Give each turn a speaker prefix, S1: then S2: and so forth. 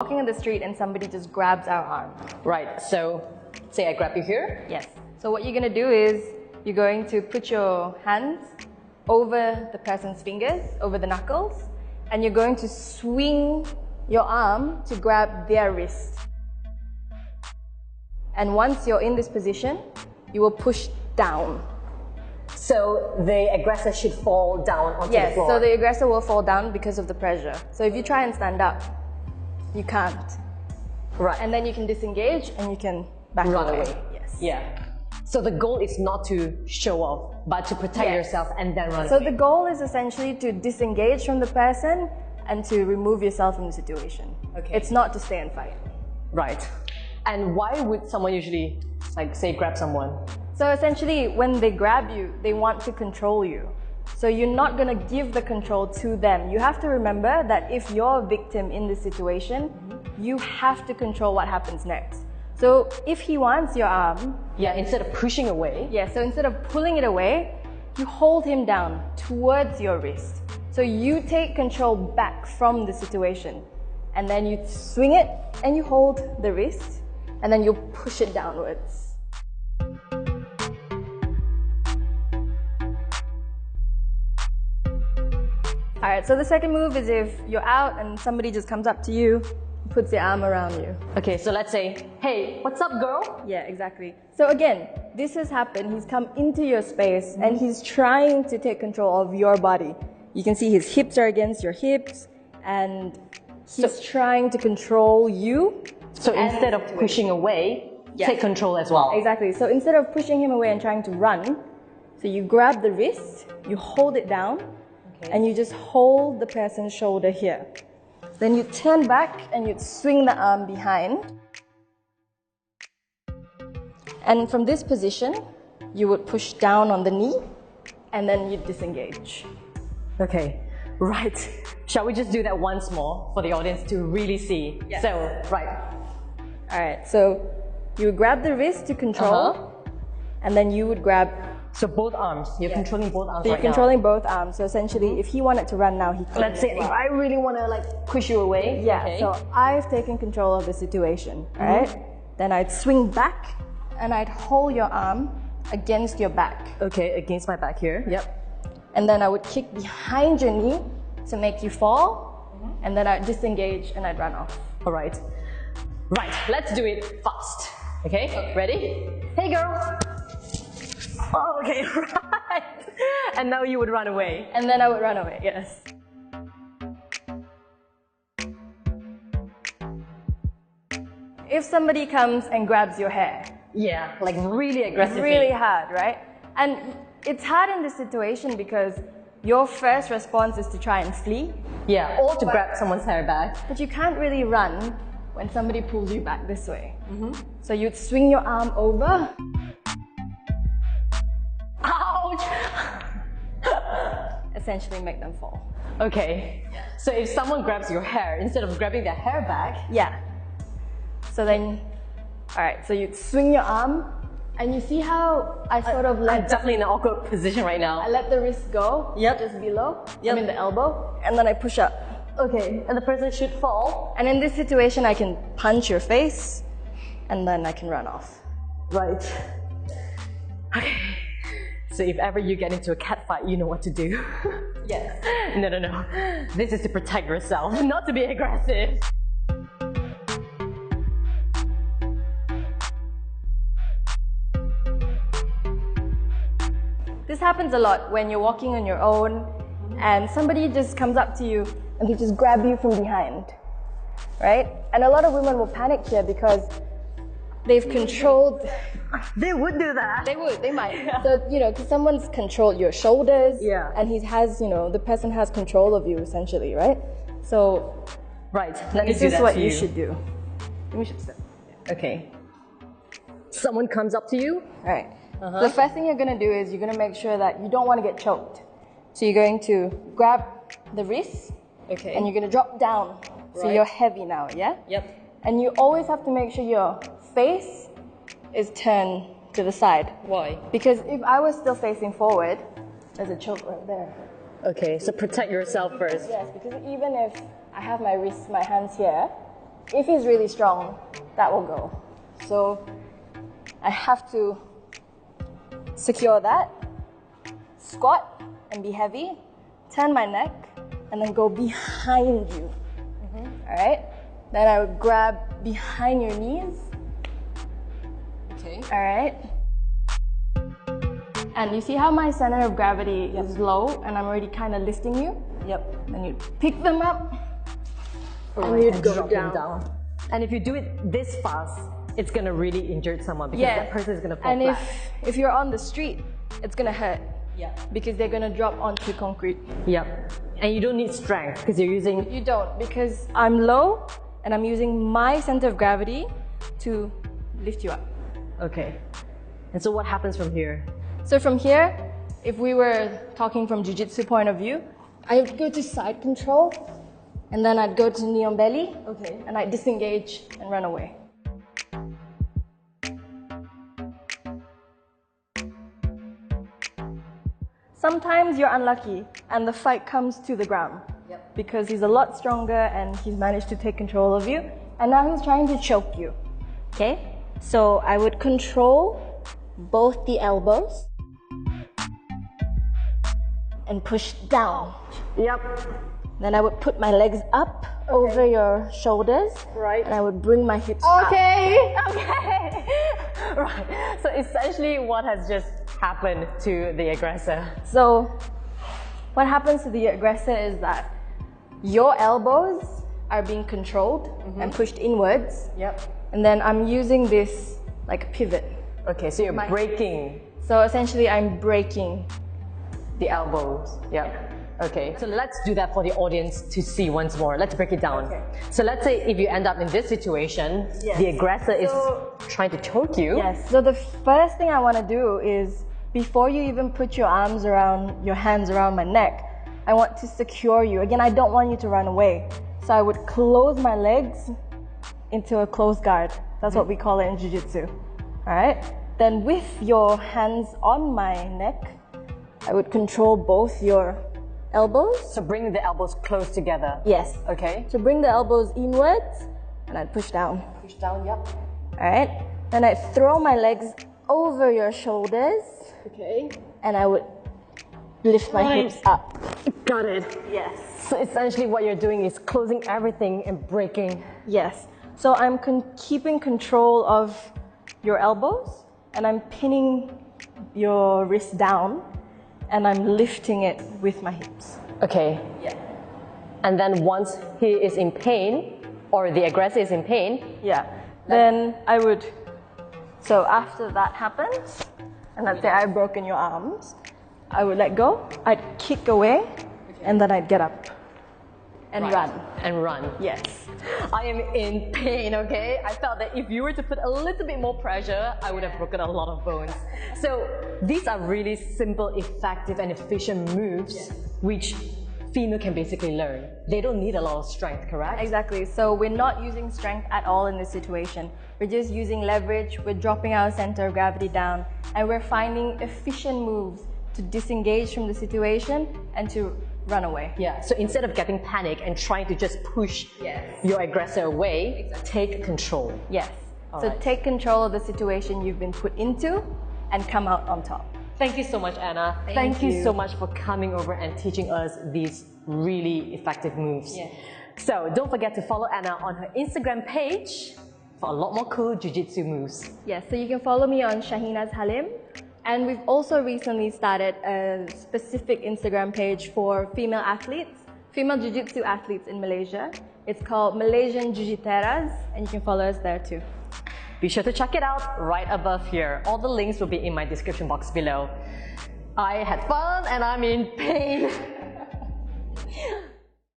S1: Walking in the street and somebody just grabs our arm.
S2: Right, so say I grab you here.
S1: Yes. So what you're going to do is you're going to put your hands over the person's fingers, over the knuckles, and you're going to swing your arm to grab their wrist. And once you're in this position, you will push down.
S2: So the aggressor should fall down onto the floor.
S1: Yes, so the aggressor will fall down because of the pressure. So if you try and stand up, you can't.
S2: Right.
S1: And then you can disengage and you can run away. Yes.
S2: Yeah. So the goal is not to show off, but to protect yourself and then run
S1: So
S2: away.
S1: the goal is essentially to disengage from the person and to remove yourself from the situation.
S2: Okay.
S1: It's not to stay and fight.
S2: Right. And why would someone usually, like, say, grab someone?
S1: So essentially, when they grab you, they want to control you. So you're not going to give the control to them. You have to remember that if you're a victim in this situation, you have to control what happens next. So if he wants your arm...
S2: Yeah, instead of pushing away.
S1: Yeah, so instead of pulling it away, you hold him down towards your wrist. So you take control back from the situation. And then you swing it and you hold the wrist and then you push it downwards. Alright, so the second move is if you're out and somebody just comes up to you, puts their arm around you.
S2: Okay, so let's say, hey, what's up, girl?
S1: Yeah, exactly. So again, this has happened. He's come into your space and he's trying to take control of your body. You can see his hips are against your hips and he's trying to control you.
S2: So instead of pushing away, take control as well.
S1: Exactly. So instead of pushing him away and trying to run, so you grab the wrist, you hold it down, and you just hold the person's shoulder here. Then you turn back and you swing the arm behind. And from this position, you would push down on the knee and then you disengage.
S2: Okay, right. Shall we just do that once more for the audience to really see?
S1: Yes.
S2: So, right.
S1: All right, so you would grab the wrist to control, and then you would grab...
S2: So both arms, you're controlling both arms
S1: So you're
S2: right now.
S1: controlling both arms. So essentially, if he wanted to run now, he could.
S2: Let's say if I really want to like push you away.
S1: Yeah,
S2: okay.
S1: so I've taken control of the situation, right? Then I'd swing back and I'd hold your arm against your back.
S2: Okay, against my back here. Yep.
S1: And then I would kick behind your knee to make you fall. And then I'd disengage and I'd run off.
S2: All right. Right, let's do it fast. Okay, ready? Hey girl. Oh, okay, right. And now you would run away.
S1: And then I would run away, yes. If somebody comes and grabs your hair.
S2: Yeah, like really aggressively.
S1: Really hard, right? And it's hard in this situation because your first response is to try and flee.
S2: Yeah, or to grab someone's hair back.
S1: But you can't really run when somebody pulls you back this way. So you'd swing your arm over.
S2: Ouch!
S1: Essentially make them fall.
S2: Okay, so if someone grabs your hair, instead of grabbing their hair back.
S1: Yeah. So then, alright, so you'd swing your arm and you see how I sort of
S2: I'm
S1: let
S2: definitely in an awkward position right now.
S1: I let the wrist go, just below, I mean the elbow, and then I push up.
S2: Okay, and the person should fall.
S1: And in this situation, I can punch your face and then I can run off.
S2: Right. Okay. So if ever you get into a cat fight, you know what to do.
S1: Yes.
S2: No. This is to protect yourself, not to be aggressive.
S1: This happens a lot when you're walking on your own and somebody just comes up to you and they just grab you from behind, right? And a lot of women will panic here because they've controlled...
S2: They would do that.
S1: They would, they might. Yeah. So, you know, because someone's controlled your shoulders and he has, you know, the person has control of you essentially, right? So,
S2: right, let me
S1: this
S2: do
S1: is
S2: that
S1: what
S2: to
S1: you should do. We should step.
S2: Okay. Someone comes up to you.
S1: All right. The first thing you're going to do is you're going to make sure that you don't want to get choked. So you're going to grab the wrist and you're going to drop down. So you're heavy now, yeah?
S2: Yep.
S1: And you always have to make sure your face is turned to the side.
S2: Why?
S1: Because if I was still facing forward, there's a choke right there.
S2: Okay, so protect yourself first.
S1: Yes, because even if I have my wrists, my hands here, if he's really strong, that will go. So I have to secure that, squat and be heavy, turn my neck, and then go behind you. All right? Then I would grab behind your knees.
S2: Okay.
S1: All right? And you see how my center of gravity is low and I'm already kind of lifting you?
S2: Yep.
S1: Then you pick them up
S2: And you'd go down. And if you do it this fast, it's gonna really injure someone because that person is gonna fall
S1: and
S2: flat.
S1: if you're on the street, it's gonna hurt.
S2: Yeah.
S1: Because they're gonna drop onto concrete.
S2: Yep. And you don't need strength because you're using...
S1: You don't, because I'm low and I'm using my center of gravity to lift you up.
S2: Okay. And so what happens from here?
S1: So from here, if we were talking from jiu-jitsu point of view, I would go to side control and then I'd go to knee on belly.
S2: Okay.
S1: And I'd disengage and run away. Sometimes you're unlucky and the fight comes to the ground.
S2: Yep.
S1: Because he's a lot stronger and he's managed to take control of you and now he's trying to choke you. Okay? So I would control both the elbows and push down.
S2: Yep.
S1: Then I would put my legs up over your shoulders.
S2: Right.
S1: And I would bring my hips up.
S2: Okay. Right. So essentially what has just happened to the aggressor?
S1: So what happens to the aggressor is that your elbows are being controlled and pushed inwards.
S2: Yep.
S1: And then I'm using this like a pivot.
S2: Okay, so you're breaking
S1: So essentially I'm breaking.
S2: the elbows. Yep. Okay, so let's do that for the audience to see once more. Let's break it down.
S1: Okay.
S2: So let's say if you end up in this situation,
S1: Yes.
S2: the aggressor is
S1: So-
S2: trying to choke you.
S1: Yes, so the first thing I want to do is before you even put your arms around, your hands around my neck, I want to secure you. Again, I don't want you to run away. So I would close my legs into a closed guard. That's what we call it in jiu-jitsu. All right? Then with your hands on my neck, I would control both your elbows.
S2: So bring the elbows close together.
S1: Yes.
S2: Okay.
S1: So bring the elbows inwards and I'd push down.
S2: Push down, yep.
S1: All right? Then I'd throw my legs over your shoulders
S2: Okay.
S1: and I would lift my hips up.
S2: Got it.
S1: Yes.
S2: So essentially what you're doing is closing everything and breaking.
S1: Yes. So I'm keeping control of your elbows and I'm pinning your wrist down and I'm lifting it with my hips.
S2: Okay.
S1: Yeah.
S2: And then once he is in pain, or the aggressor is in pain,
S1: Yeah. Then I would, so after that happens, and let's say I've broken your arms, I would let go, I'd kick away, and then I'd get up and run.
S2: and run.
S1: Yes.
S2: I am in pain, okay? I felt that if you were to put a little bit more pressure, I would have broken a lot of bones. So these are really simple, effective and efficient moves which female can basically learn. They don't need a lot of strength, correct?
S1: Exactly. So we're not using strength at all in this situation. We're just using leverage, we're dropping our center of gravity down, and we're finding efficient moves to disengage from the situation and to run away.
S2: Yeah, so instead of getting panic and trying to just push your aggressor away, take control.
S1: Yes.
S2: All
S1: So
S2: right.
S1: take control of the situation you've been put into and come out on top.
S2: Thank you so much, Anna.
S1: Thank
S2: you
S1: you.
S2: so much for coming over and teaching us these really effective moves.
S1: Yeah.
S2: So don't forget to follow Anna on her Instagram page for a lot more cool jiu-jitsu moves.
S1: Yes, so you can follow me on Shahinaz Halim. And we've also recently started a specific Instagram page for female athletes, female jiu-jitsu athletes in Malaysia. It's called Malaysian Jiu-Jiteras, and you can follow us there too.
S2: Be sure to check it out right above here. All the links will be in my description box below. I had fun and I'm in pain.